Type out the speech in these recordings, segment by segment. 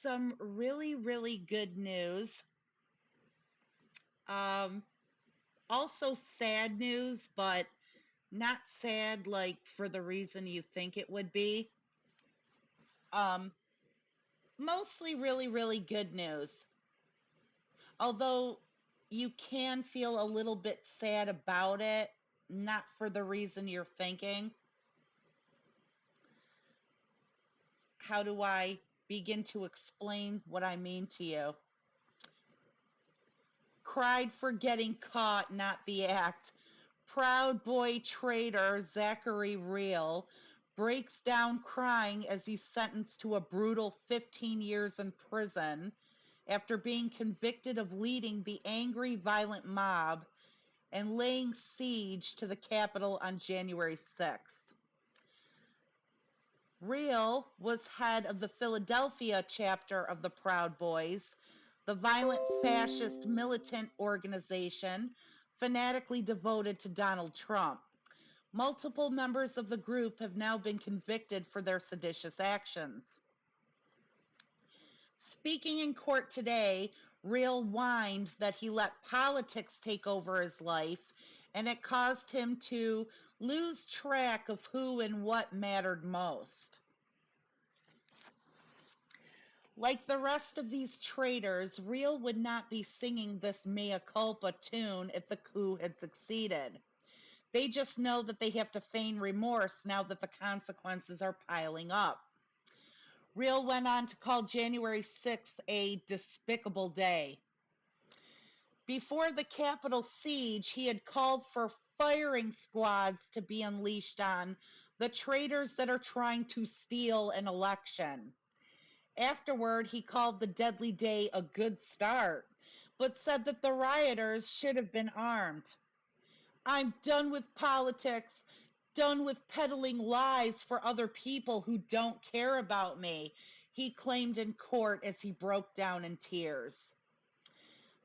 some really, really good news. Um, Also sad news, but not sad like for the reason you think it would be. Um, Mostly really, really good news. Although you can feel a little bit sad about it, not for the reason you're thinking. How do I begin to explain what I mean to you? Cried for getting caught, not the act. Proud Boy traitor Zachary Rehl breaks down crying as he's sentenced to a brutal 15 years in prison after being convicted of leading the angry, violent mob and laying siege to the Capitol on January 6th. Rehl was head of the Philadelphia chapter of the Proud Boys, the violent fascist militant organization fanatically devoted to Donald Trump. Multiple members of the group have now been convicted for their seditious actions. Speaking in court today, Rehl whined that he let politics take over his life, and it caused him to lose track of who and what mattered most. Like the rest of these traitors, Rehl would not be singing this mea culpa tune if the coup had succeeded. They just know that they have to feign remorse now that the consequences are piling up. Rehl went on to call January 6th a despicable day. Before the Capitol siege, he had called for firing squads to be unleashed on the traitors that are trying to steal an election. Afterward, he called the deadly day a good start, but said that the rioters should have been armed. I'm done with politics, done with peddling lies for other people who don't care about me, he claimed in court as he broke down in tears.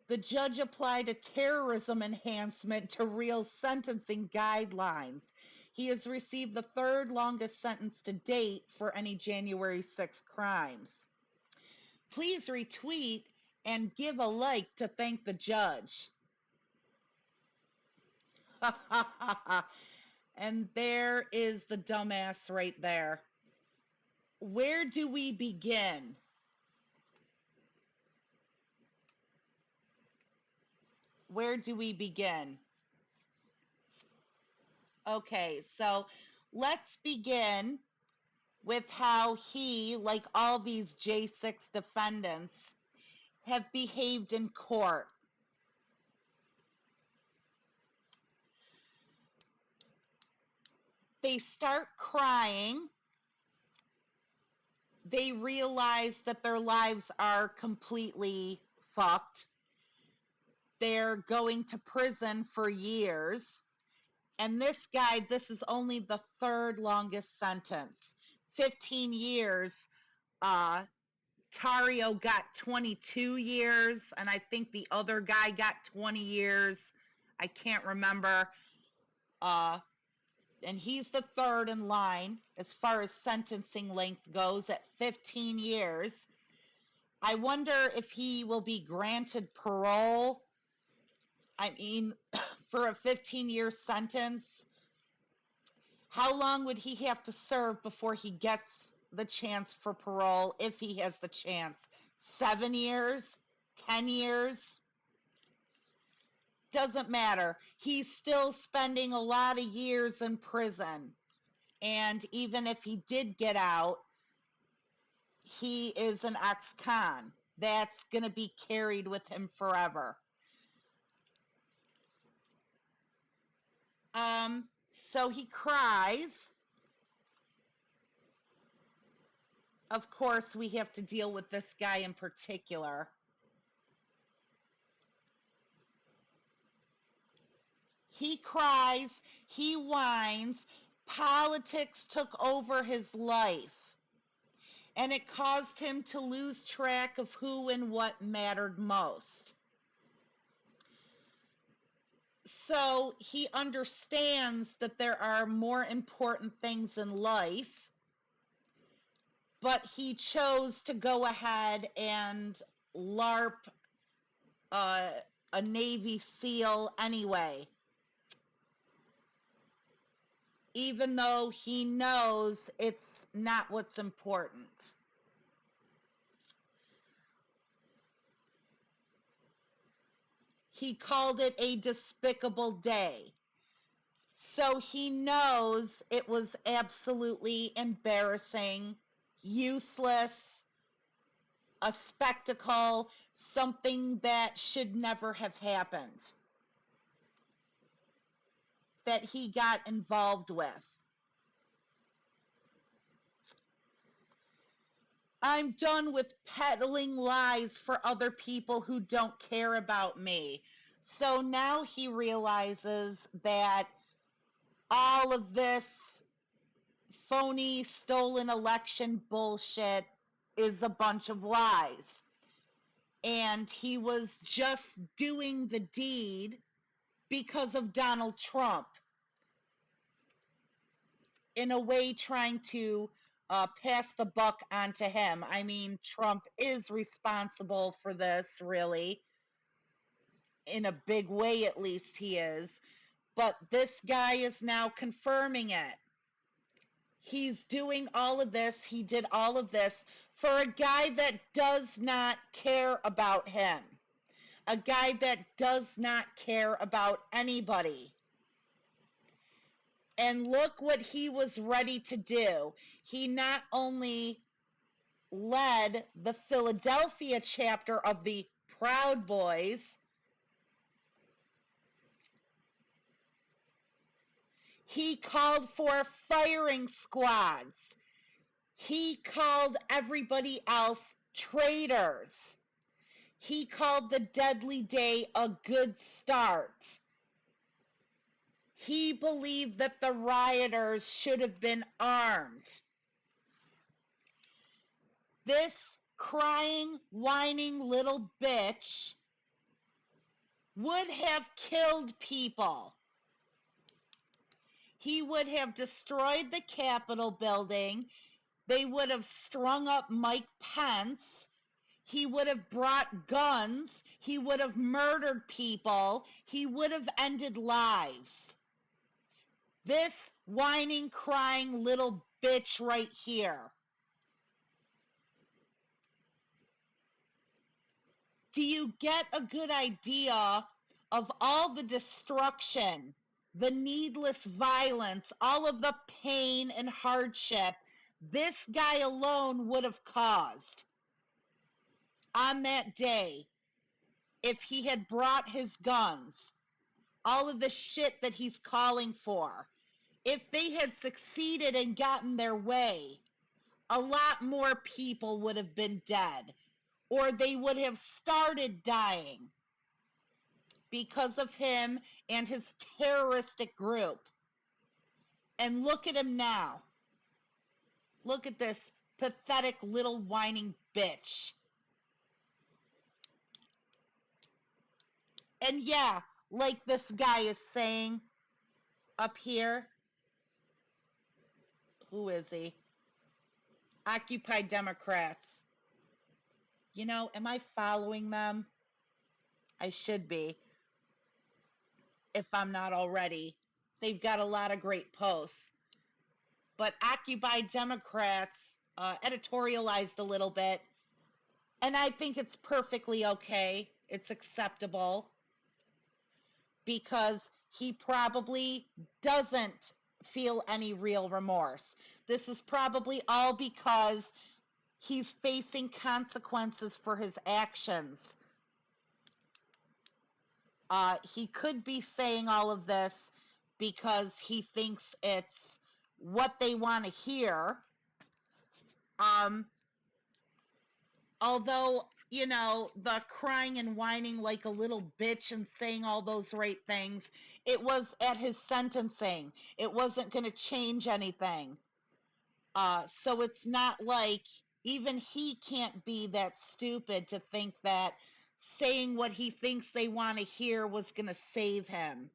The judge applied a terrorism enhancement to Rehl's sentencing guidelines. He has received the third longest sentence to date for any January 6 crimes. Please retweet and give a like to thank the judge. And there is the dumbass right there. Where do we begin? Where do we begin? Okay, so let's begin with how he, like all these J6 defendants, have behaved in court. They start crying. They realize that their lives are completely fucked. They're going to prison for years. And this guy, this is only the third longest sentence. 15 years. Tario got 22 years, and I think the other guy got 20 years. I can't remember. And he's the third in line as far as sentencing length goes at 15 years. I wonder if he will be granted parole. I mean, for a 15-year sentence, how long would he have to serve before he gets the chance for parole, if he has the chance? 7 years? 10 years? Doesn't matter. He's still spending a lot of years in prison. And even if he did get out, he is an ex-con. That's going to be carried with him forever. So he cries. Of course, we have to deal with this guy in particular. He cries, he whines, politics took over his life, and it caused him to lose track of who and what mattered most. So he understands that there are more important things in life but he chose to go ahead and LARP a Navy SEAL anyway, even though he knows it's not what's important. He called it a despicable day. So he knows it was absolutely embarrassing, useless, a spectacle, something that should never have happened, that he got involved with. I'm done with peddling lies for other people who don't care about me. So now he realizes that all of this phony, stolen election bullshit is a bunch of lies. And he was just doing the deed because of Donald Trump. In a way, trying to pass the buck onto him. I mean, Trump is responsible for this, really. In a big way, at least he is. But this guy is now confirming it. He's doing all of this. He did all of this for a guy that does not care about him. A guy that does not care about anybody. And look what he was ready to do. He not only led the Philadelphia chapter of the Proud Boys, he called for firing squads. He called everybody else traitors. He called the deadly day a good start. He believed that the rioters should have been armed. This crying, whining little bitch would have killed people. He would have destroyed the Capitol building. They would have strung up Mike Pence. He would have brought guns. He would have murdered people. He would have ended lives. This whining, crying little bitch right here. Do you get a good idea of all the destruction, the needless violence, all of the pain and hardship this guy alone would have caused on that day if he had brought his guns? All of the shit that he's calling for. If they had succeeded and gotten their way, a lot more people would have been dead, or they would have started dying because of him and his terroristic group. And look at him now. Look at this pathetic little whining bitch. And yeah, like this guy is saying up here, who is he? Occupy Democrats. You know, am I following them? I should be, if I'm not already. They've got a lot of great posts. But Occupy Democrats editorialized a little bit, and I think it's perfectly okay. It's acceptable because he probably doesn't feel any real remorse. This is probably all because he's facing consequences for his actions. He could be saying all of this because he thinks it's what they want to hear. Although, you know, the crying and whining like a little bitch and saying all those right things, it was at his sentencing. It wasn't going to change anything. So it's not like even he can't be that stupid to think that saying what he thinks they want to hear was going to save him.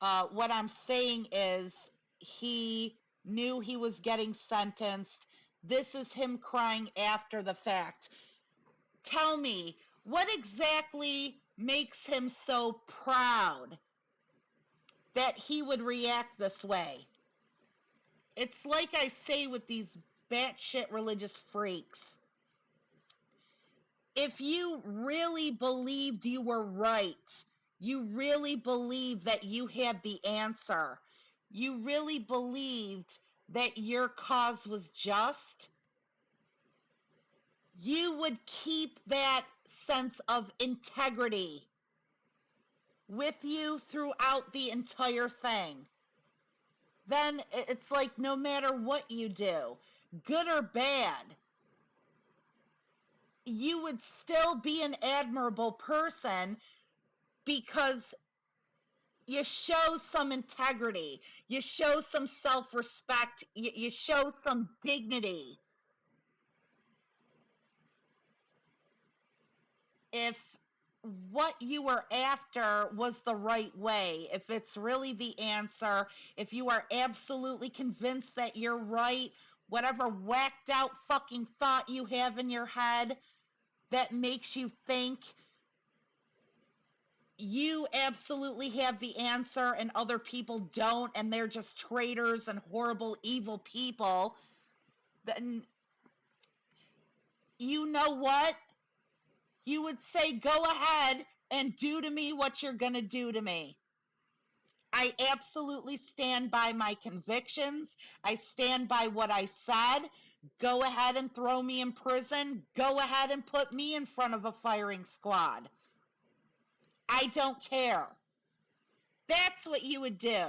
What I'm saying is he knew he was getting sentenced. This is him crying after the fact. Tell me, what exactly makes him so proud that he would react this way? It's like I say with these batshit religious freaks. If you really believed you were right, you really believed that you had the answer, you really believed that your cause was just, you would keep that sense of integrity with you throughout the entire thing. Then it's like no matter what you do, good or bad, you would still be an admirable person because you show some integrity, you show some self-respect, you show some dignity. If what you were after was the right way, if it's really the answer, if you are absolutely convinced that you're right, whatever whacked out fucking thought you have in your head that makes you think you absolutely have the answer and other people don't, and they're just traitors and horrible, evil people, then you know what? You would say, go ahead and do to me what you're going to do to me. I absolutely stand by my convictions. I stand by what I said. Go ahead and throw me in prison. Go ahead and put me in front of a firing squad. I don't care. That's what you would do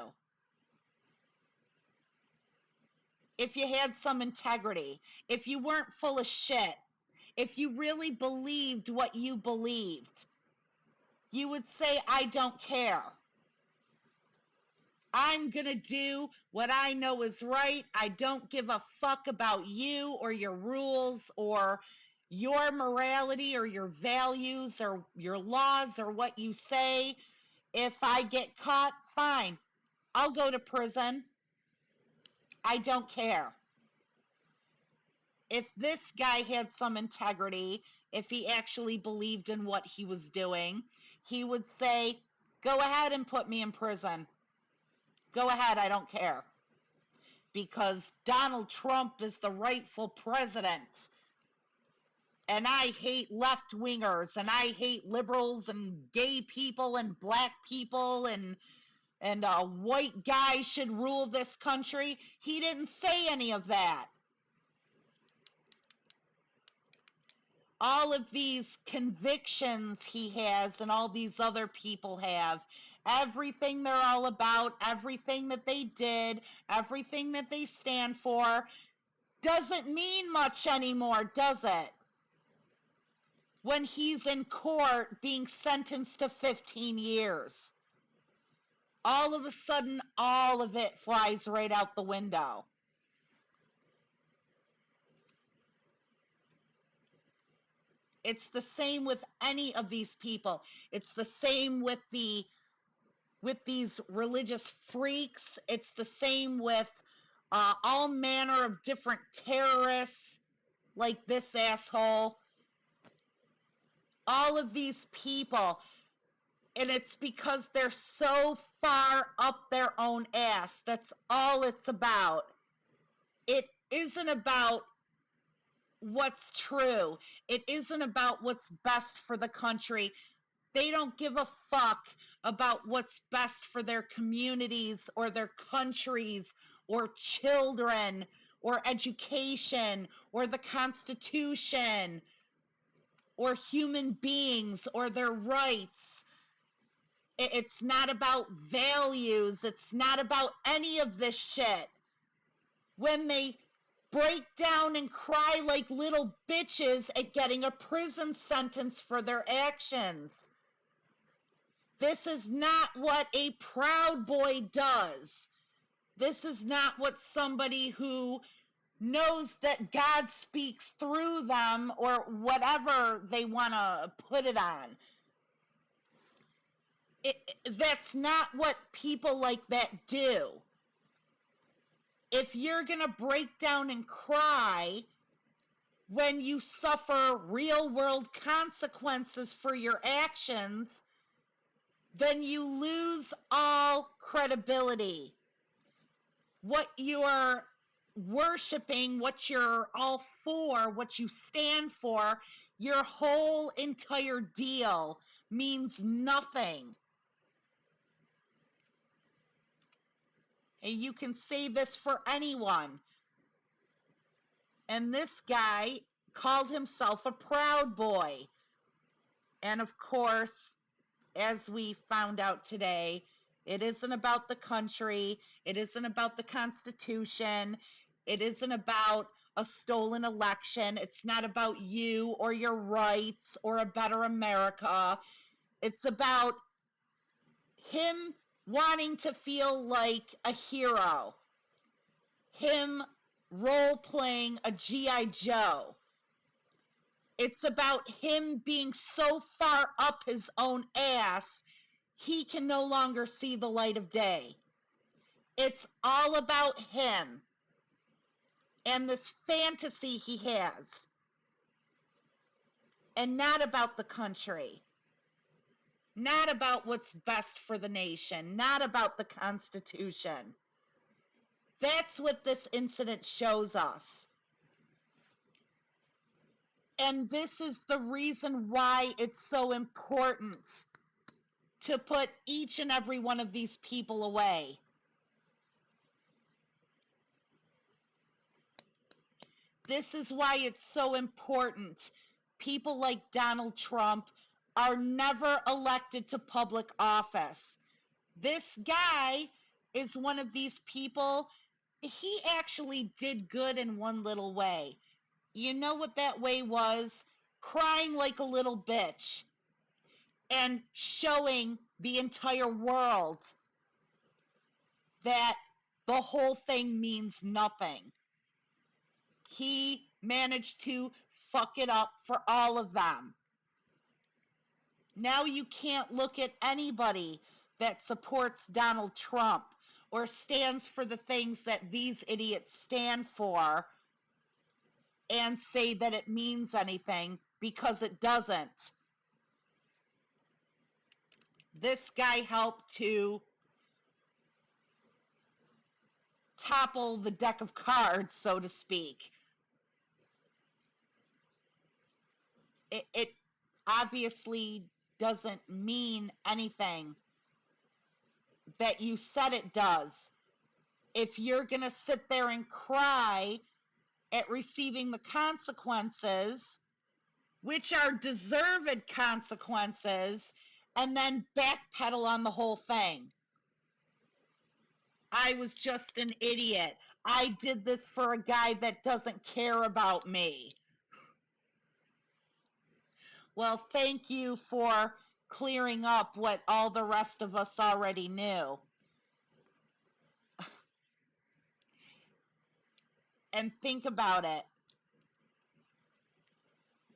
if you had some integrity, if you weren't full of shit, if you really believed what you believed. You would say, I don't care. I'm going to do what I know is right. I don't give a fuck about you or your rules or your morality or your values or your laws or what you say. If I get caught, fine. I'll go to prison. I don't care. If this guy had some integrity, if he actually believed in what he was doing, he would say, go ahead and put me in prison. Go ahead, I don't care. Because Donald Trump is the rightful president. And I hate left-wingers, and I hate liberals and gay people and black people, and a white guy should rule this country. He didn't say any of that. All of these convictions he has and all these other people have, everything they're all about, everything that they did, everything that they stand for, doesn't mean much anymore, does it? When he's in court being sentenced to 15 years. All of a sudden, all of it flies right out the window. It's the same with any of these people. It's the same with these religious freaks. It's the same with all manner of different terrorists like this asshole. All of these people. And it's because they're so far up their own ass. That's all it's about. It isn't about what's true. It isn't about what's best for the country. They don't give a fuck about what's best for their communities or their countries or children or education or the Constitution or human beings or their rights. It's not about values. It's not about any of this shit. When they break down and cry like little bitches at getting a prison sentence for their actions. This is not what a Proud Boy does. This is not what somebody who knows that God speaks through them or whatever they want to put it on. That's not what people like that do. If you're going to break down and cry when you suffer real world consequences for your actions, then you lose all credibility. What you're worshiping, what you're all for, what you stand for, your whole entire deal means nothing. And you can say this for anyone. And this guy called himself a proud boy. And of course, as we found out today, it isn't about the country. It isn't about the Constitution. It isn't about a stolen election. It's not about you or your rights or a better America. It's about him wanting to feel like a hero. Him role-playing a G.I. Joe. It's about him being so far up his own ass, he can no longer see the light of day. It's all about him and this fantasy he has, and not about the country, not about what's best for the nation, not about the Constitution. That's what this incident shows us. And this is the reason why it's so important to put each and every one of these people away. This is why it's so important. People like Donald Trump are never elected to public office. This guy is one of these people. He actually did good in one little way. You know what that way was? Crying like a little bitch and showing the entire world that the whole thing means nothing. He managed to fuck it up for all of them. Now you can't look at anybody that supports Donald Trump or stands for the things that these idiots stand for and say that it means anything, because it doesn't. This guy helped to topple the deck of cards, so to speak. It obviously doesn't mean anything that you said it does. If you're going to sit there and cry at receiving the consequences, which are deserved consequences, and then backpedal on the whole thing. I was just an idiot. I did this for a guy that doesn't care about me. Well, thank you for clearing up what all the rest of us already knew. And think about it.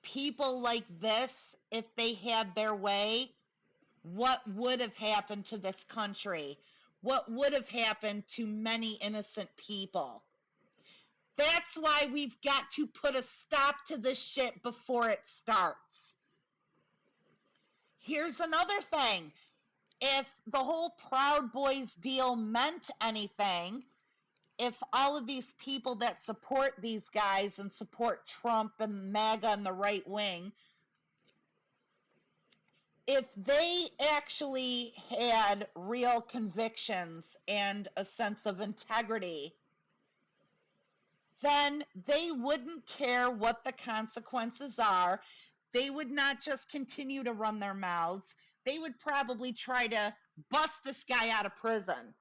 People like this, if they had their way, what would have happened to this country? What would have happened to many innocent people? That's why we've got to put a stop to this shit before it starts. Here's another thing. If the whole Proud Boys deal meant anything, if all of these people that support these guys and support Trump and MAGA and the right wing, if they actually had real convictions and a sense of integrity, then they wouldn't care what the consequences are. They would not just continue to run their mouths. They would probably try to bust this guy out of prison.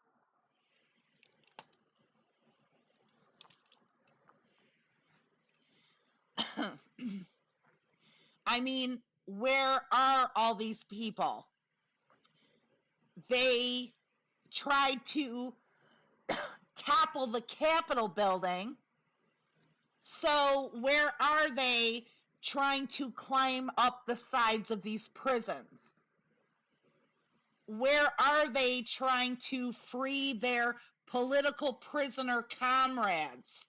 I mean, where are all these people? They tried to topple the Capitol building. So where are they trying to climb up the sides of these prisons? Where are they trying to free their political prisoner comrades?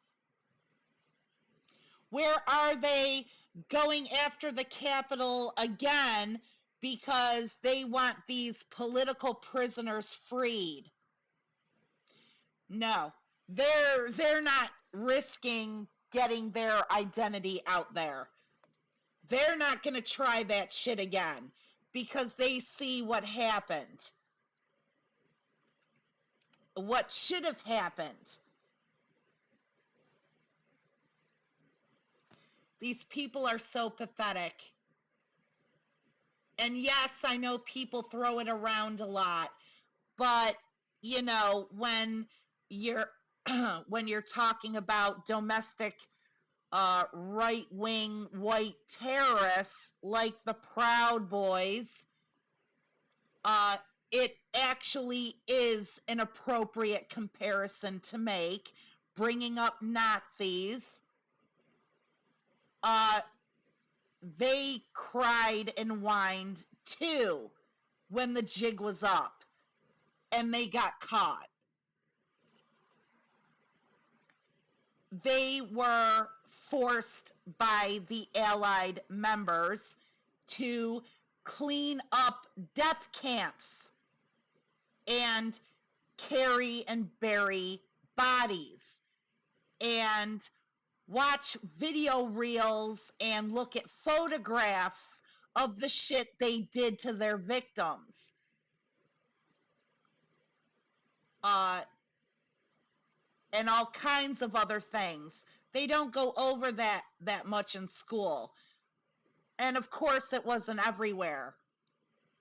Where are they going after the Capitol again because they want these political prisoners freed? No, they're not risking getting their identity out there. They're not going to try that shit again because they see what happened. What should have happened. These people are so pathetic. And yes, I know people throw it around a lot, but you know, when you're when you're talking about domestic right-wing white terrorists like the Proud Boys, it actually is an appropriate comparison to make, bringing up Nazis. They cried and whined too when the jig was up and they got caught. They were forced by the Allied members to clean up death camps and carry and bury bodies and watch video reels and look at photographs of the shit they did to their victims. And all kinds of other things. They don't go over that much in school. And of course it wasn't everywhere.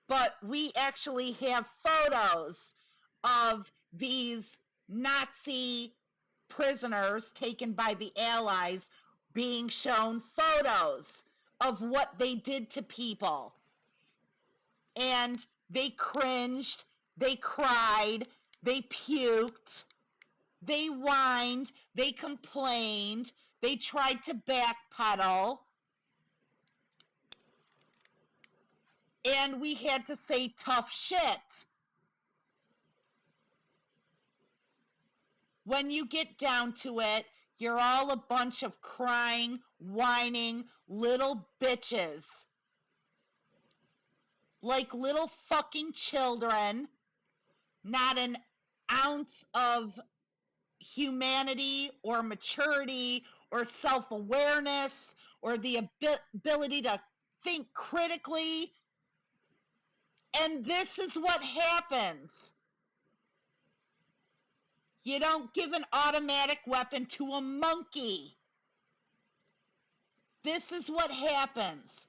But we actually have photos of these Nazi prisoners taken by the Allies being shown photos of what they did to people. And they cringed, they cried, they puked, they whined, they complained, they tried to backpedal. And we had to say tough shit. When you get down to it, you're all a bunch of crying, whining little bitches. Like little fucking children, not an ounce of humanity or maturity or self-awareness or the ability to think critically. And this is what happens. You don't give an automatic weapon to a monkey. This is what happens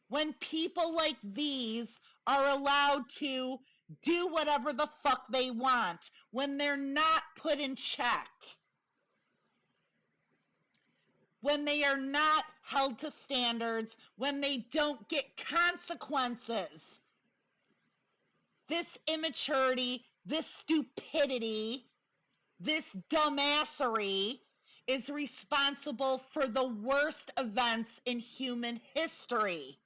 when people like these are allowed to do whatever the fuck they want, when they're not put in check, when they are not held to standards, when they don't get consequences. This immaturity, this stupidity, this dumbassery is responsible for the worst events in human history.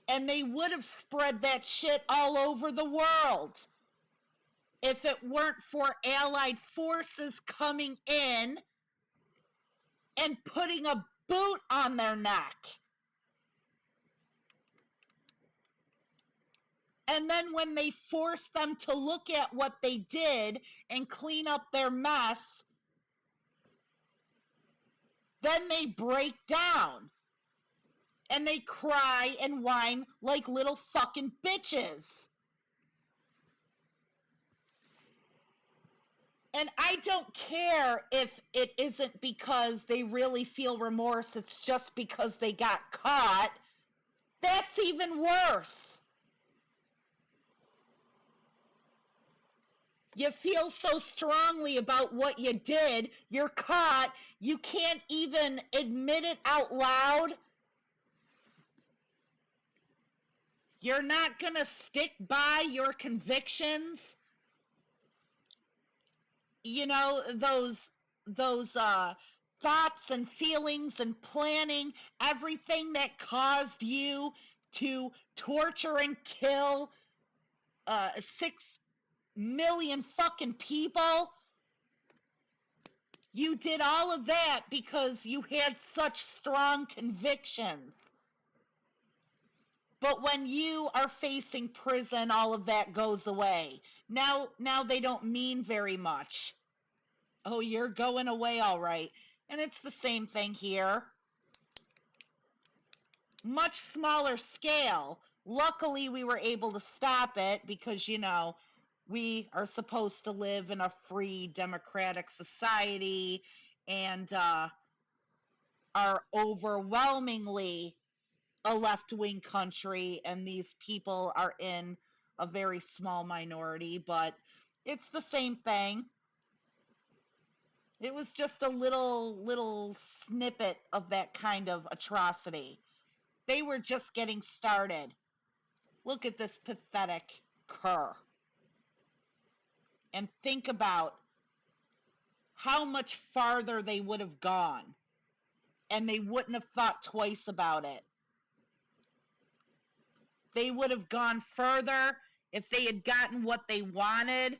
And they would have spread that shit all over the world if it weren't for Allied forces coming in and putting a boot on their neck. And then when they force them to look at what they did and clean up their mess, then they break down. And they cry and whine like little fucking bitches. And I don't care if it isn't because they really feel remorse, it's just because they got caught. That's even worse. You feel so strongly about what you did, you're caught, you can't even admit it out loud. You're not going to stick by your convictions. You know, those thoughts and feelings and planning, everything that caused you to torture and kill 6 million fucking people. You did all of that because you had such strong convictions. But when you are facing prison, all of that goes away. Now they don't mean very much. Oh, you're going away, all right. And it's the same thing here. Much smaller scale. Luckily, we were able to stop it because, we are supposed to live in a free democratic society and are overwhelmingly a left-wing country, and these people are in a very small minority, but it's the same thing. It was just a little snippet of that kind of atrocity. They were just getting started. Look at this pathetic cur. And think about how much farther they would have gone, and they wouldn't have thought twice about it. They would have gone further if they had gotten what they wanted,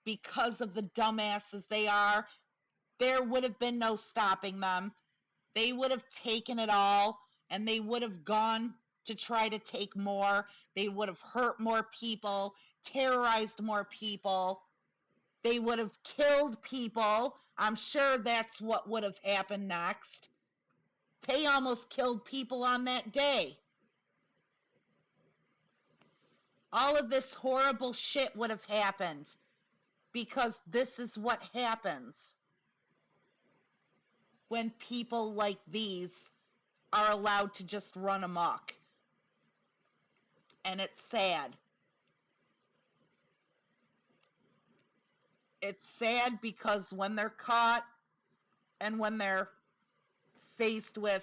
because of the dumbasses they are. There would have been no stopping them. They would have taken it all, and they would have gone to try to take more. They would have hurt more people, terrorized more people. They would have killed people. I'm sure that's what would have happened next. They almost killed people on that day. All of this horrible shit would have happened because this is what happens when people like these are allowed to just run amok. And it's sad. It's sad because when they're caught and when they're faced with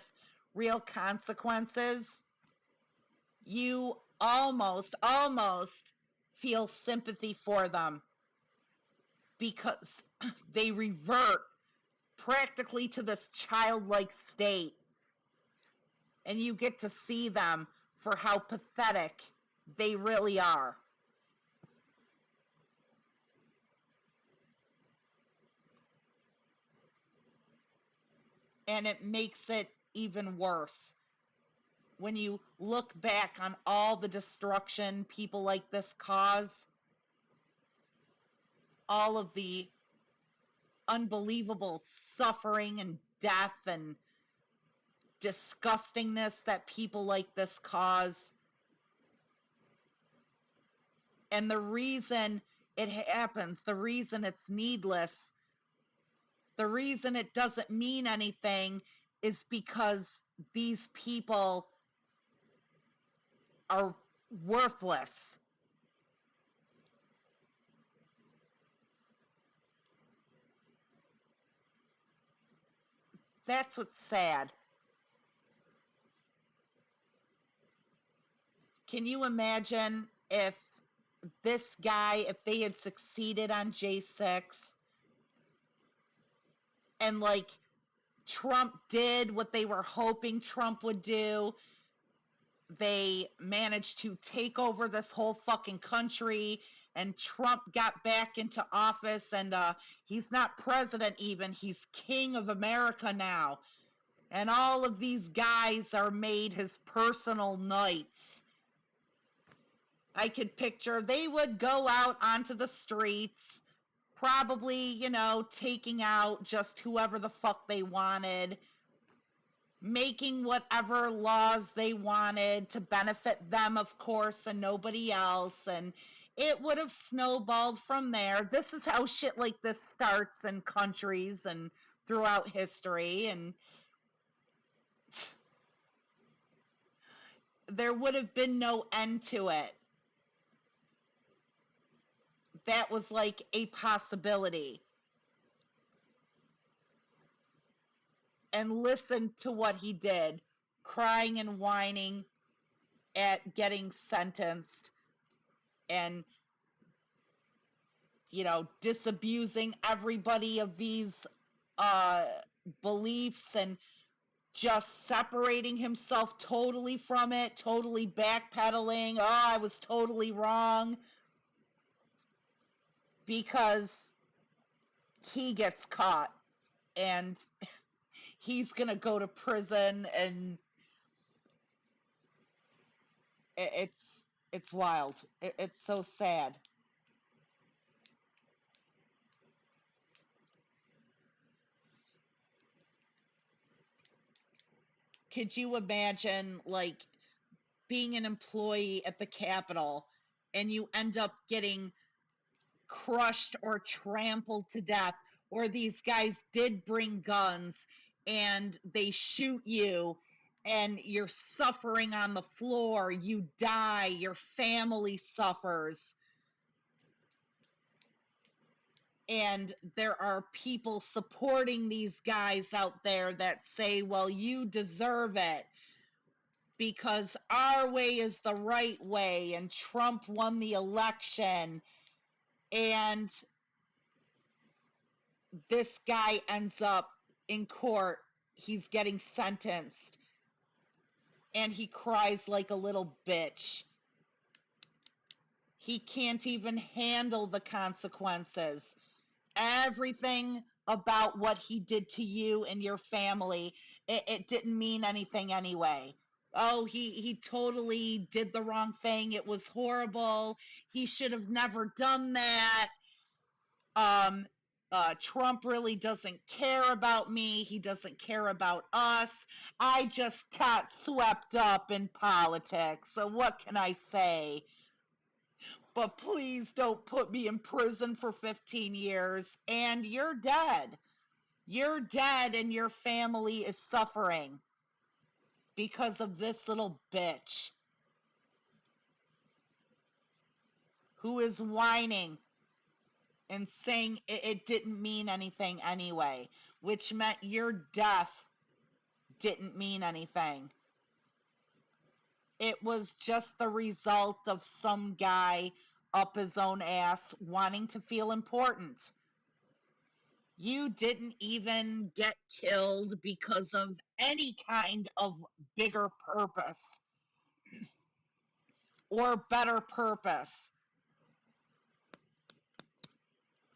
real consequences, you almost feel sympathy for them because they revert practically to this childlike state, and you get to see them for how pathetic they really are. And it makes it even worse when you look back on all the destruction people like this cause, all of the unbelievable suffering and death and disgustingness that people like this cause. And the reason it happens, the reason it's needless, the reason it doesn't mean anything is because these people are worthless. That's what's sad. Can you imagine if this guy, if they had succeeded on J6 and Trump did what they were hoping Trump would do? They managed to take over this whole fucking country, and Trump got back into office, and he's not president even, he's king of America now. And all of these guys are made his personal knights. I could picture they would go out onto the streets, probably, taking out just whoever the fuck they wanted, making whatever laws they wanted to benefit them, of course, and nobody else. And it would have snowballed from there. This is how shit like this starts in countries and throughout history. And there would have been no end to it. That was like a possibility. And listen to what he did, crying and whining at getting sentenced and, disabusing everybody of these beliefs and just separating himself totally from it, totally backpedaling. Oh, I was totally wrong, because he gets caught and he's going to go to prison, and it's wild. It's so sad. Could you imagine, like, being an employee at the Capitol and you end up getting crushed or trampled to death, or these guys did bring guns and they shoot you and you're suffering on the floor, you die, your family suffers, and there are people supporting these guys out there that say, well, you deserve it because our way is the right way and Trump won the election, and this guy ends up in court, he's getting sentenced, and he cries like a little bitch. He can't even handle the consequences. Everything about what he did to you and your family, it didn't mean anything anyway. Oh, he totally did the wrong thing. It was horrible. He should have never done that. um, Trump really doesn't care about me. He doesn't care about us. I just got swept up in politics. So what can I say? But please don't put me in prison for 15 years. And you're dead. You're dead, and your family is suffering because of this little bitch who is whining and saying it didn't mean anything anyway, which meant your death didn't mean anything. It was just the result of some guy up his own ass wanting to feel important. You didn't even get killed because of any kind of bigger purpose or better purpose.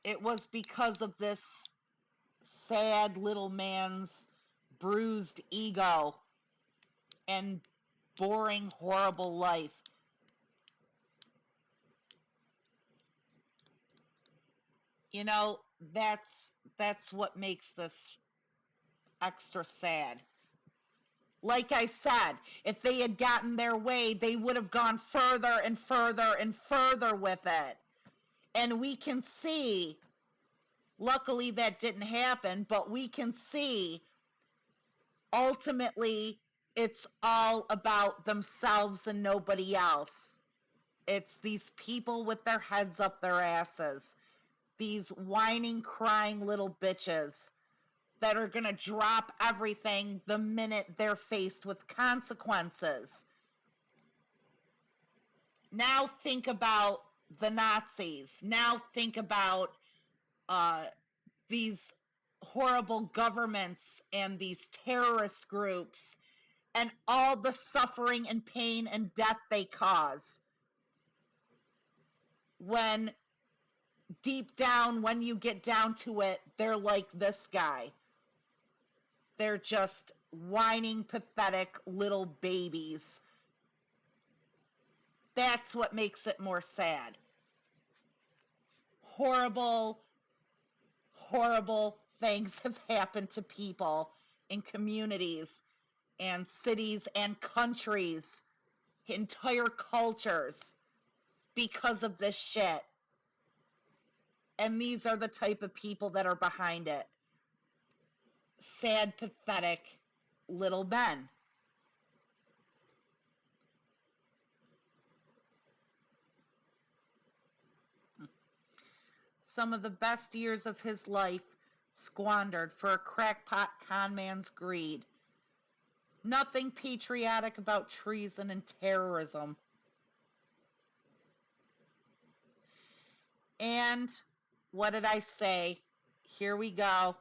It was because of this sad little man's bruised ego and boring, horrible life. You know, that's what makes this extra sad. Like I said, if they had gotten their way, they would have gone further and further and further with it. And we can see, luckily that didn't happen, but we can see ultimately it's all about themselves and nobody else. It's these people with their heads up their asses, these whining, crying little bitches that are going to drop everything the minute they're faced with consequences. Now think about the Nazis. Now think about uh, these horrible governments and these terrorist groups and all the suffering and pain and death they cause. When deep down, when you get down to it, they're like this guy. They're just whining, pathetic little babies. That's what makes it more sad. Horrible, horrible things have happened to people in communities and cities and countries, entire cultures, because of this shit. And these are the type of people that are behind it. Sad, pathetic little men. Some of the best years of his life squandered for a crackpot conman's greed. Nothing patriotic about treason and terrorism. And what did I say? Here we go.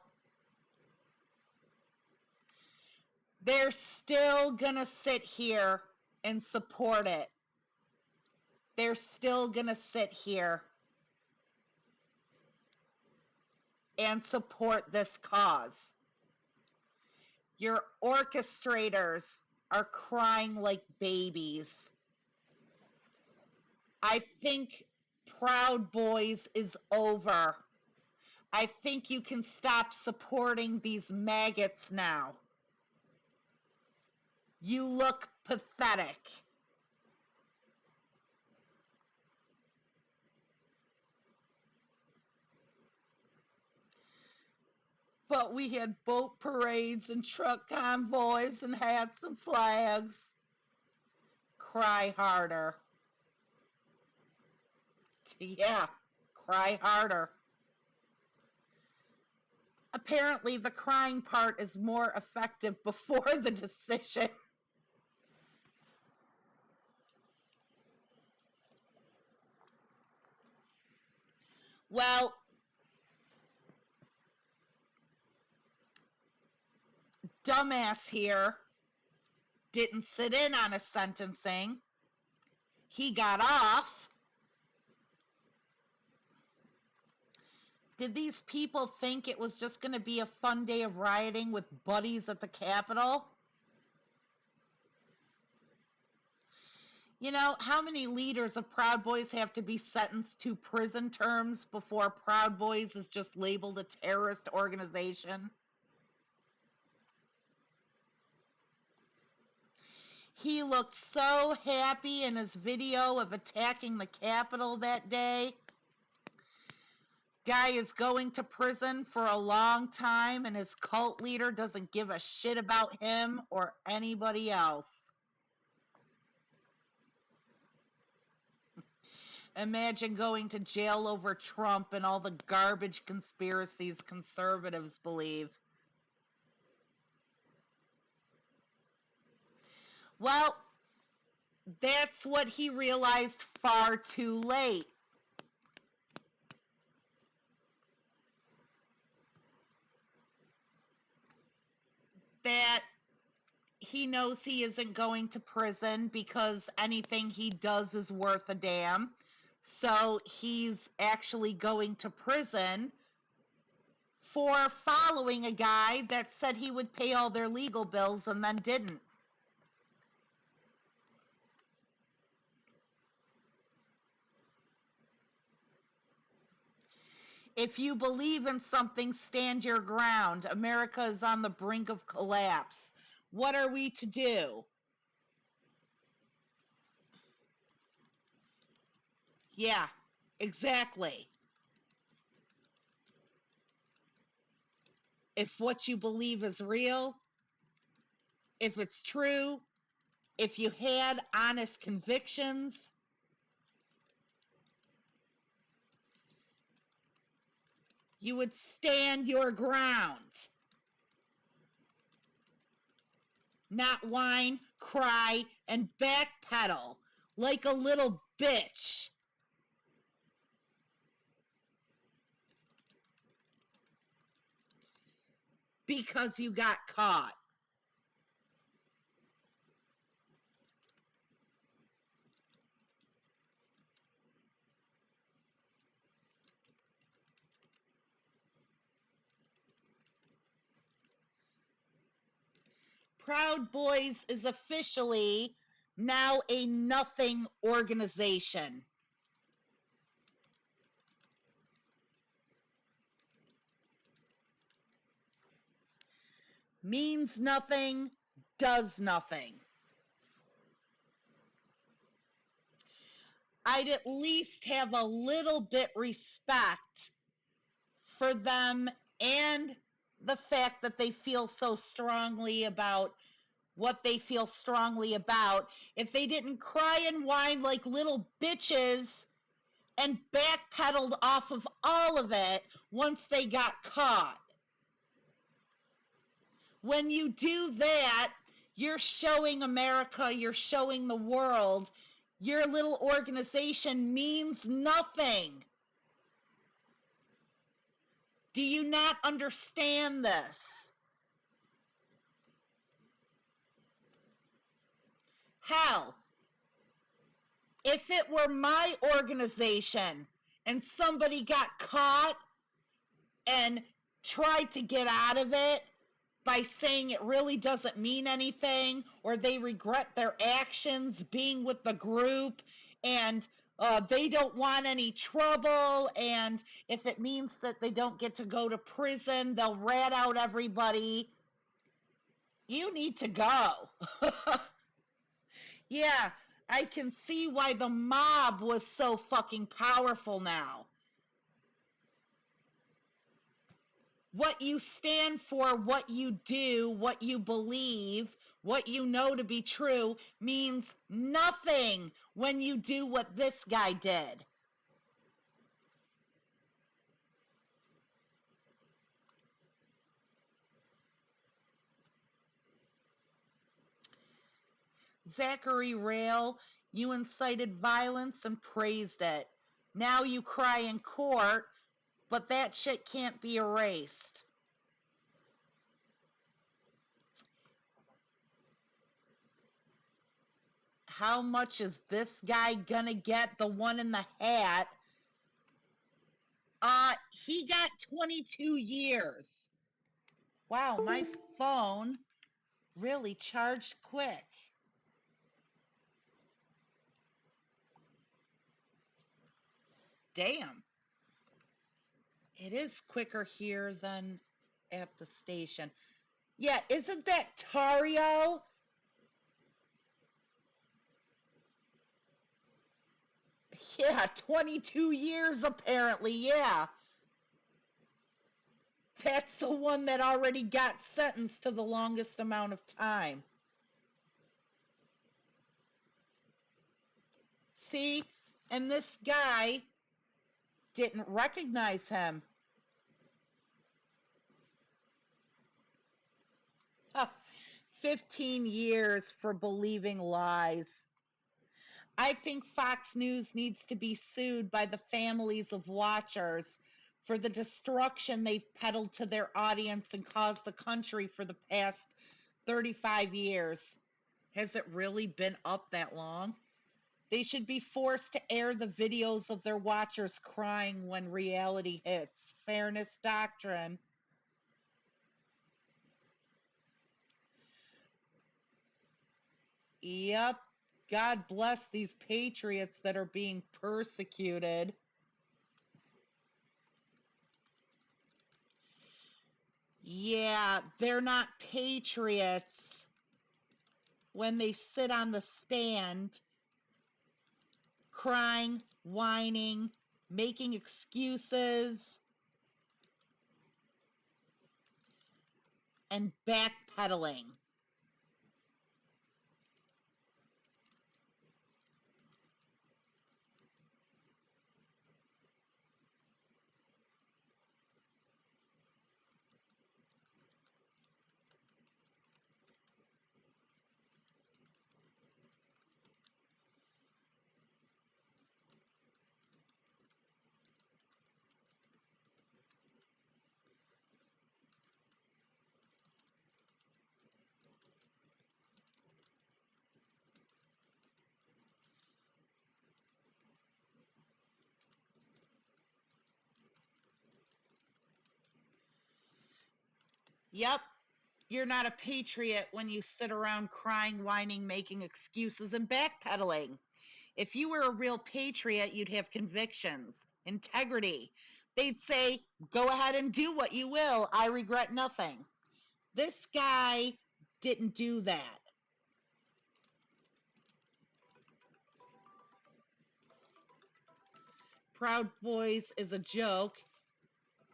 they're still gonna sit here and support it. They're still gonna sit here and support this cause. Your orchestrators are crying like babies. I think Proud Boys is over. I think you can stop supporting these maggots now. You look pathetic. But we had boat parades and truck convoys and hats and flags. Cry harder. Yeah, cry harder. Apparently, the crying part is more effective before the decision. Well, dumbass here didn't sit in on a sentencing. He got off. Did these people think it was just going to be a fun day of rioting with buddies at the Capitol? You know, how many leaders of Proud Boys have to be sentenced to prison terms before Proud Boys is just labeled a terrorist organization? He looked so happy in his video of attacking the Capitol that day. Guy is going to prison for a long time, and his cult leader doesn't give a shit about him or anybody else. Imagine going to jail over Trump and all the garbage conspiracies conservatives believe. Well, that's what he realized far too late. That he knows he isn't going to prison because anything he does is worth a damn. So he's actually going to prison for following a guy that said he would pay all their legal bills and then didn't. If you believe in something, stand your ground. America is on the brink of collapse. What are we to do? Yeah, exactly. If what you believe is real, if it's true, if you had honest convictions, you would stand your ground. Not whine, cry, and backpedal like a little bitch. Because you got caught. Proud Boys is officially now a nothing organization. Means nothing, does nothing. I'd at least have a little bit respect for them and the fact that they feel so strongly about what they feel strongly about if they didn't cry and whine like little bitches and backpedaled off of all of it once they got caught. When you do that, you're showing America, you're showing the world, your little organization means nothing. Do you not understand this? Hell, if it were my organization and somebody got caught and tried to get out of it by saying it really doesn't mean anything, or they regret their actions being with the group, and they don't want any trouble, and if it means that they don't get to go to prison, they'll rat out everybody. You need to go. Yeah, I can see why the mob was so fucking powerful now. What you stand for, what you do, what you believe, what you know to be true means nothing when you do what this guy did. Zachary Rehl, you incited violence and praised it. Now you cry in court, but that shit can't be erased. How much is this guy gonna get? The one in the hat. He got 22 years. Wow, my phone really charged quick. Damn. It is quicker here than at the station. Yeah, isn't that Tario? Yeah, 22 years apparently, yeah. That's the one that already got sentenced to the longest amount of time. See? And this guy didn't recognize him. 15 years for believing lies. I think Fox News needs to be sued by the families of watchers for the destruction they've peddled to their audience and caused the country for the past 35 years. Has it really been up that long? They should be forced to air the videos of their watchers crying when reality hits. Fairness doctrine. Yep. God bless these patriots that are being persecuted. Yeah, they're not patriots when they sit on the stand crying, whining, making excuses, and backpedaling. Yep, you're not a patriot when you sit around crying, whining, making excuses, and backpedaling. If you were a real patriot, you'd have convictions, integrity. They'd say, go ahead and do what you will. I regret nothing. This guy didn't do that. Proud Boys is a joke,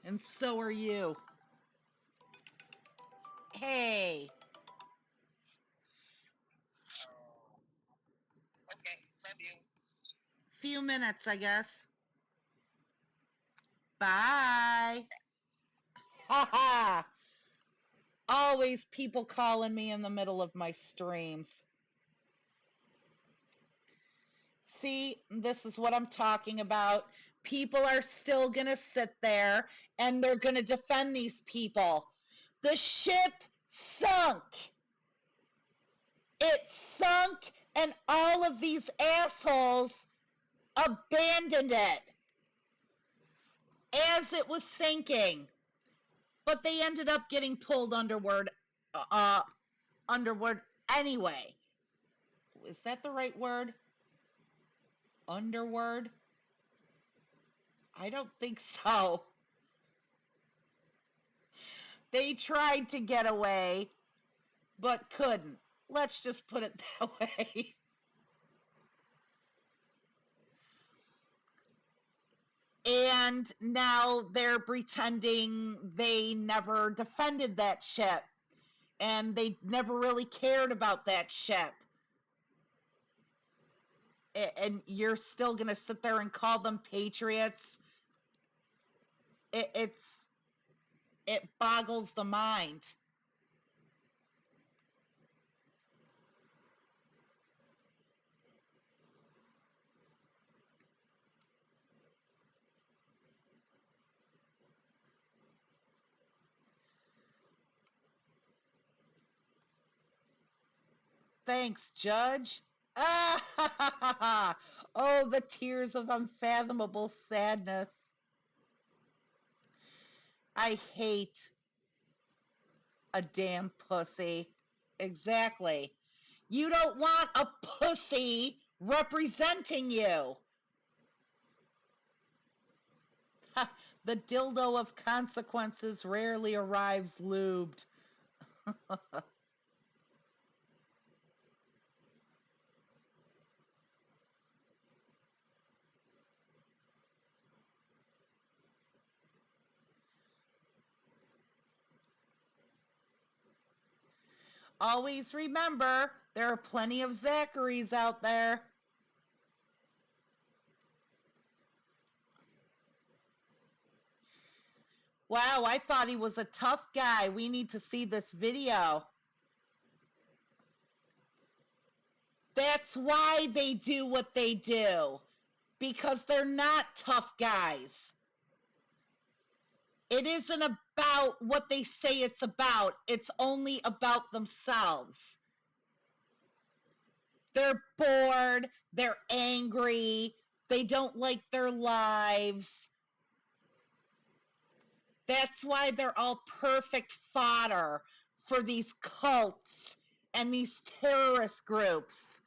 and so are you. Hey. Okay, love you. Few minutes, I guess. Bye. Ha ha. Always people calling me in the middle of my streams. See, this is what I'm talking about. People are still going to sit there and they're going to defend these people. The ship sunk. It sunk And all of these assholes abandoned it as it was sinking. But they ended up getting pulled underward anyway. Is that the right word? Underward? I don't think so. They tried to get away, but couldn't. Let's just put it that way. And now they're pretending they never defended that ship, and they never really cared about that ship. And you're still going to sit there and call them patriots? It boggles the mind. Thanks, Judge. Ah, oh, the tears of unfathomable sadness. I hate a damn pussy. Exactly. You don't want a pussy representing you. The dildo of consequences rarely arrives lubed. Always remember, there are plenty of Zacharys out there. Wow, I thought he was a tough guy. We need to see this video. That's why they do what they do. Because they're not tough guys. It isn't about what they say it's about. It's only about themselves. They're bored. They're angry. They don't like their lives. That's why they're all perfect fodder for these cults and these terrorist groups.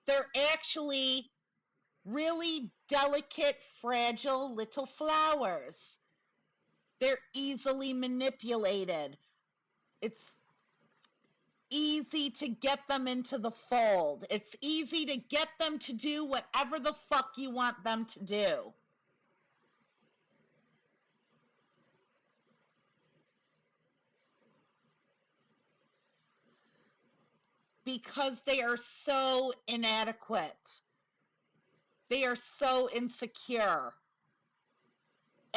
They're actually really delicate, fragile little flowers. They're easily manipulated. It's easy to get them into the fold. It's easy to get them to do whatever the fuck you want them to do. Because they are so inadequate. They are so insecure.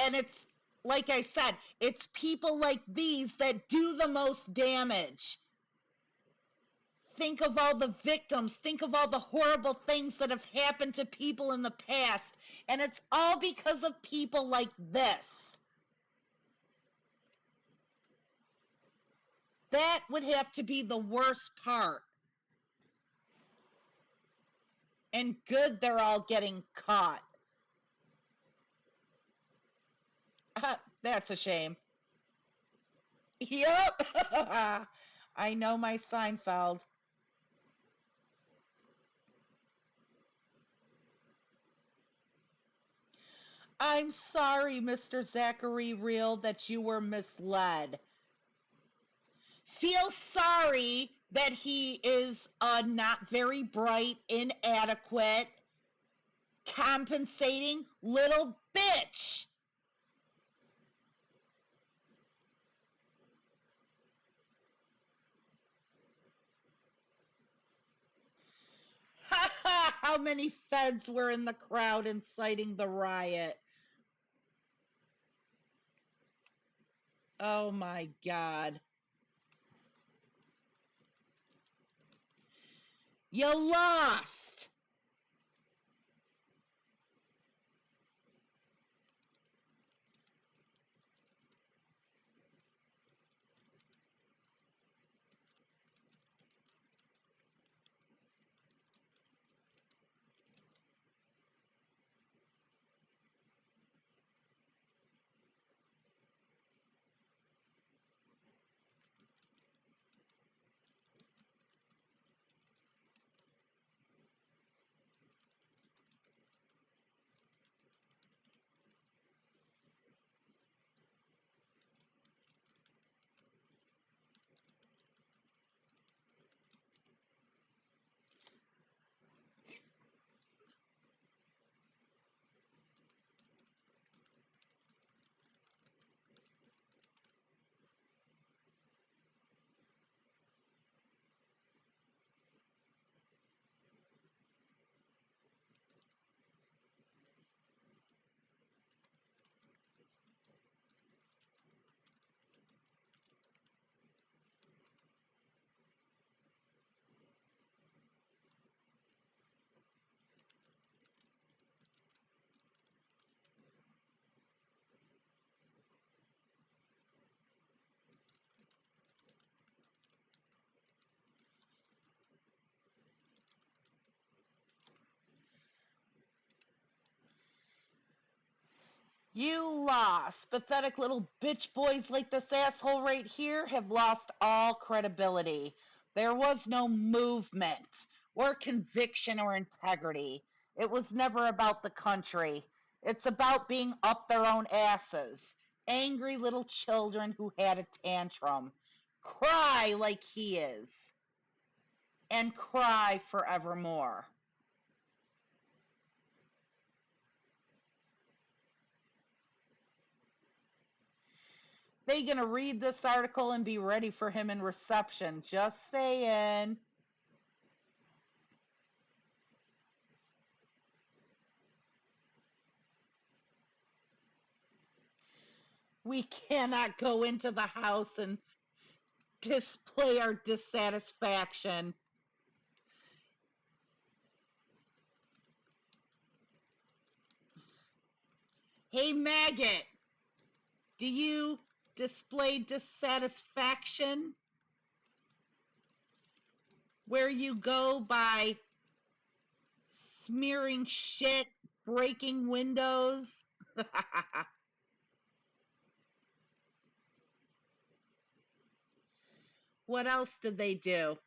And it's, like I said, it's people like these that do the most damage. Think of all the victims. Think of all the horrible things that have happened to people in the past. And it's all because of people like this. That would have to be the worst part. And good they're all getting caught. That's a shame. Yep. I know my Seinfeld. I'm sorry, Mr. Zachary Rehl, that you were misled. Feel sorry that he is a not very bright, inadequate, compensating little bitch. How many feds were in the crowd inciting the riot? Oh my God. You lost. You lost. Pathetic little bitch boys like this asshole right here have lost all credibility. There was no movement or conviction or integrity. It was never about the country. It's about being up their own asses. Angry little children who had a tantrum. Cry like he is. And cry forevermore. They gonna read this article and be ready for him in reception. Just saying. We cannot go into the house and display our dissatisfaction. Hey, maggot, do you display dissatisfaction where you go by smearing shit, breaking windows? What else did they do?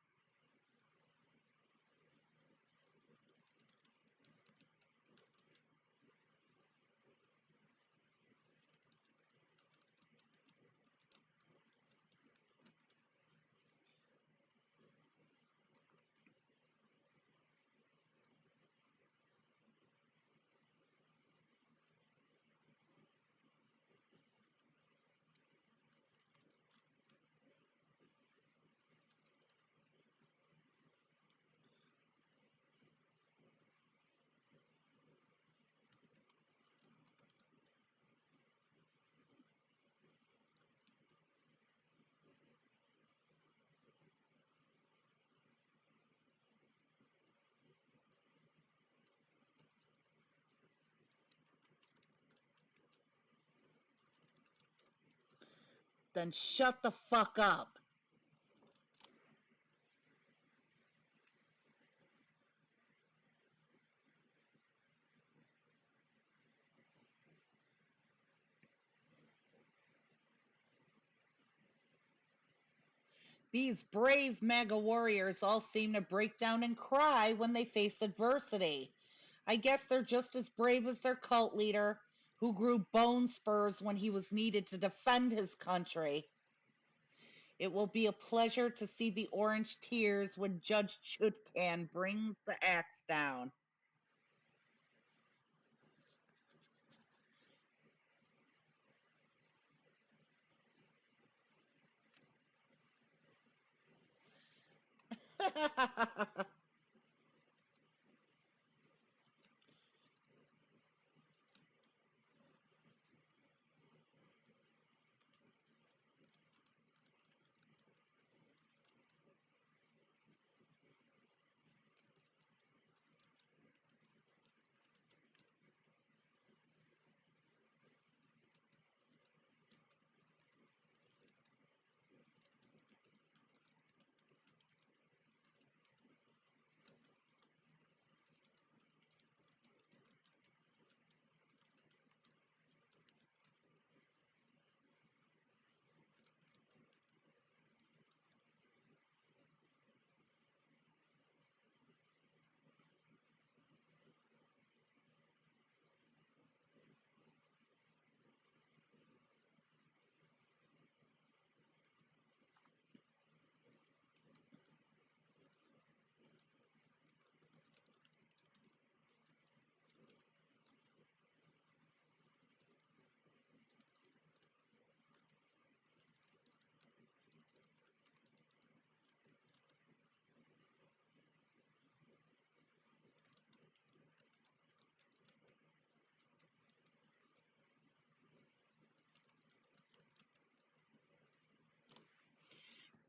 Then shut the fuck up. These brave MAGA warriors all seem to break down and cry when they face adversity. I guess they're just as brave as their cult leader, who grew bone spurs when he was needed to defend his country. It will be a pleasure to see the orange tears when Judge Chutkan brings the axe down.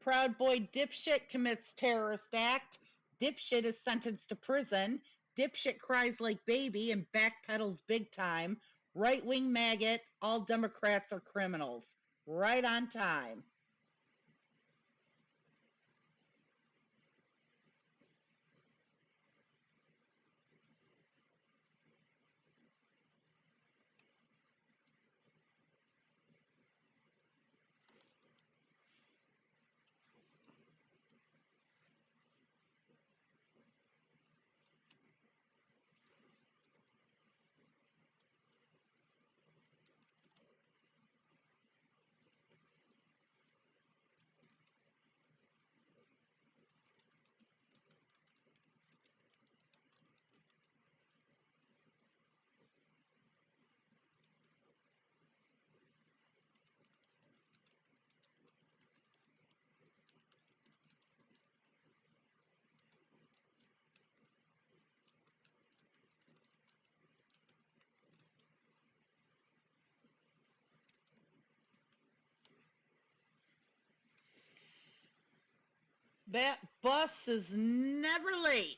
Proud Boy dipshit commits terrorist act. Dipshit is sentenced to prison. Dipshit cries like baby and backpedals big time. Right wing maggot, all Democrats are criminals. Right on time. That bus is never late.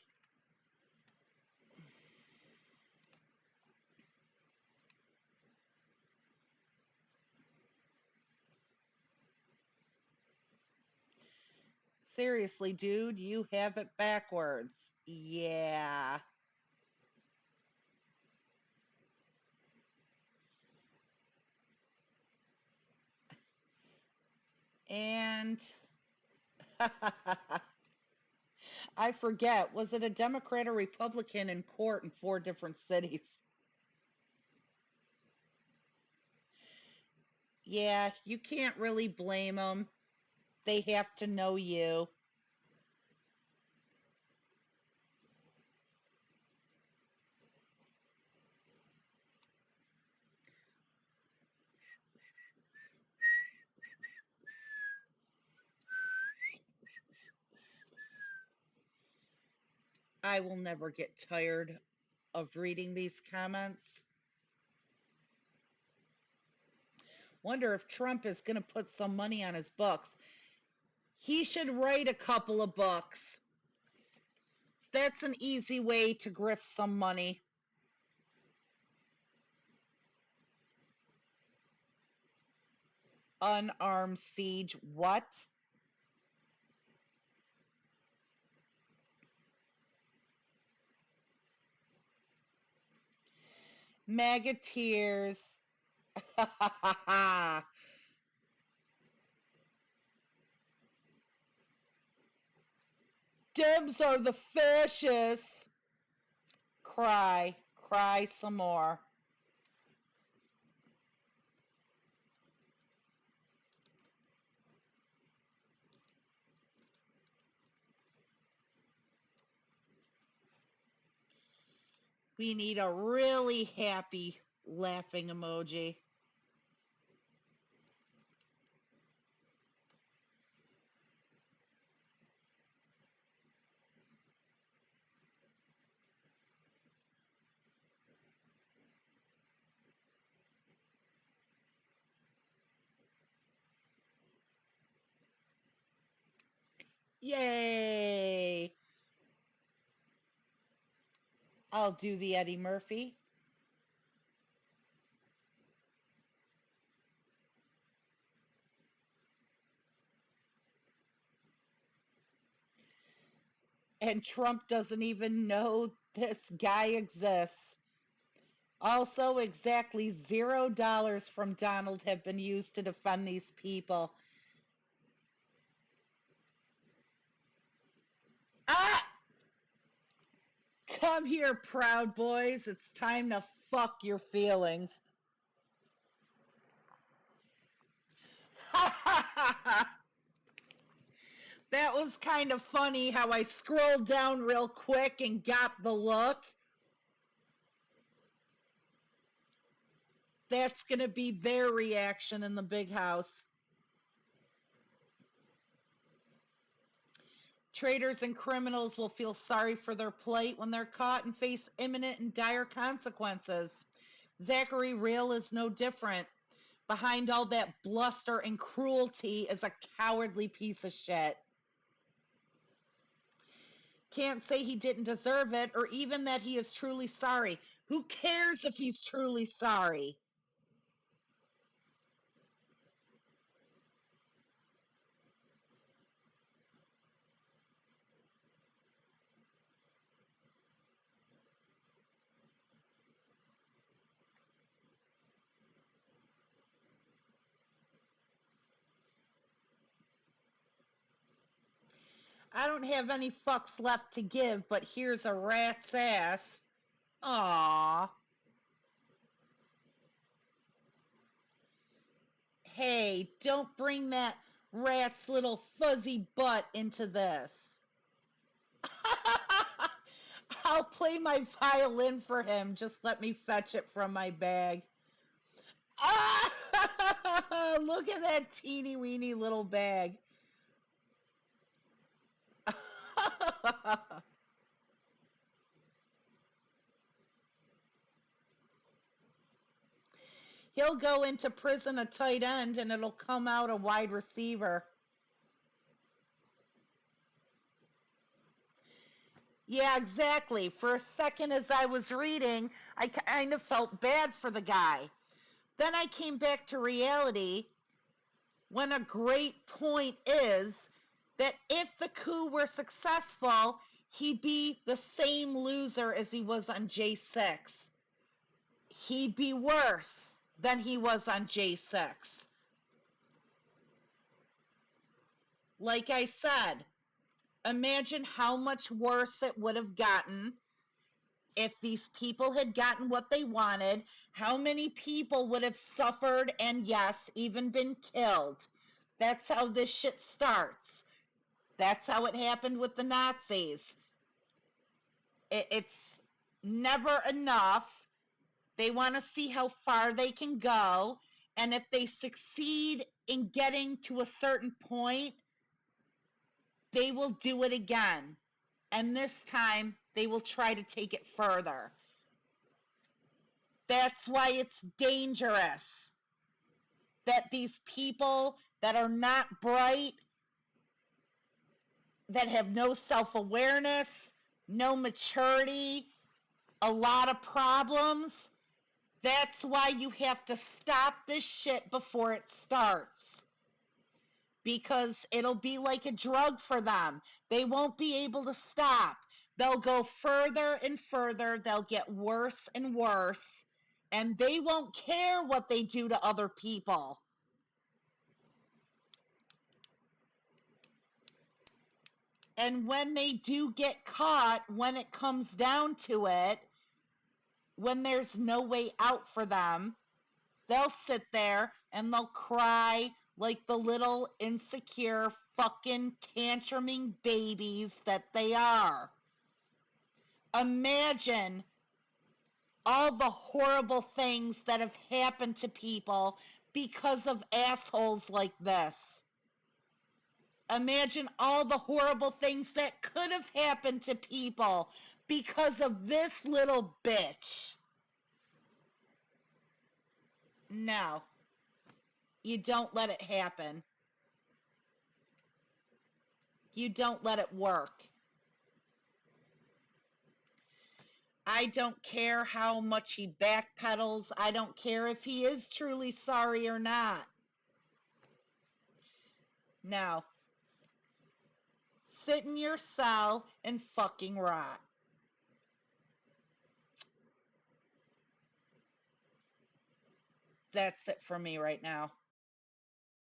Seriously, dude, you have it backwards. Yeah. And I forget, was it a Democrat or Republican in court in 4 different cities? Yeah, you can't really blame them. They have to know you. I will never get tired of reading these comments. Wonder if Trump is going to put some money on his books. He should write a couple of books. That's an easy way to grift some money. Unarmed siege. What? Magateers. Debs are the fascists. Cry. Cry some more. We need a really happy laughing emoji. Yay! I'll do the Eddie Murphy. And Trump doesn't even know this guy exists. Also, exactly $0 from Donald have been used to defend these people. Ah! Come here, Proud Boys. It's time to fuck your feelings. That was kind of funny how I scrolled down real quick and got the look. That's going to be their reaction in the big house. Traitors and criminals will feel sorry for their plight when they're caught and face imminent and dire consequences. Zachary Rehl is no different. Behind all that bluster and cruelty is a cowardly piece of shit. Can't say he didn't deserve it or even that he is truly sorry. Who cares if he's truly sorry? I don't have any fucks left to give, but here's a rat's ass. Aww. Hey, don't bring that rat's little fuzzy butt into this. I'll play my violin for him. Just let me fetch it from my bag. Ah! Look at that teeny weeny little bag. He'll go into prison a tight end and it'll come out a wide receiver. Yeah, exactly. For a second, as I was reading, I kind of felt bad for the guy. Then I came back to reality when a great point is that if the coup were successful, he'd be the same loser as he was on J6. He'd be worse than he was on J6. Like I said, imagine how much worse it would have gotten if these people had gotten what they wanted, how many people would have suffered and, yes, even been killed. That's how this shit starts. That's how it happened with the Nazis. It's never enough. They want to see how far they can go. And if they succeed in getting to a certain point, they will do it again. And this time, they will try to take it further. That's why it's dangerous that these people that are not bright, that have no self-awareness, no maturity, a lot of problems, that's why you have to stop this shit before it starts. Because it'll be like a drug for them. They won't be able to stop. They'll go further and further. They'll get worse and worse. And they won't care what they do to other people. And when they do get caught, when it comes down to it, when there's no way out for them, they'll sit there and they'll cry like the little insecure fucking tantruming babies that they are. Imagine all the horrible things that have happened to people because of assholes like this. Imagine all the horrible things that could have happened to people because of this little bitch. No, you don't let it happen. You don't let it work. I don't care how much he backpedals. I don't care if he is truly sorry or not. No. Sit in your cell and fucking rot. That's it for me right now.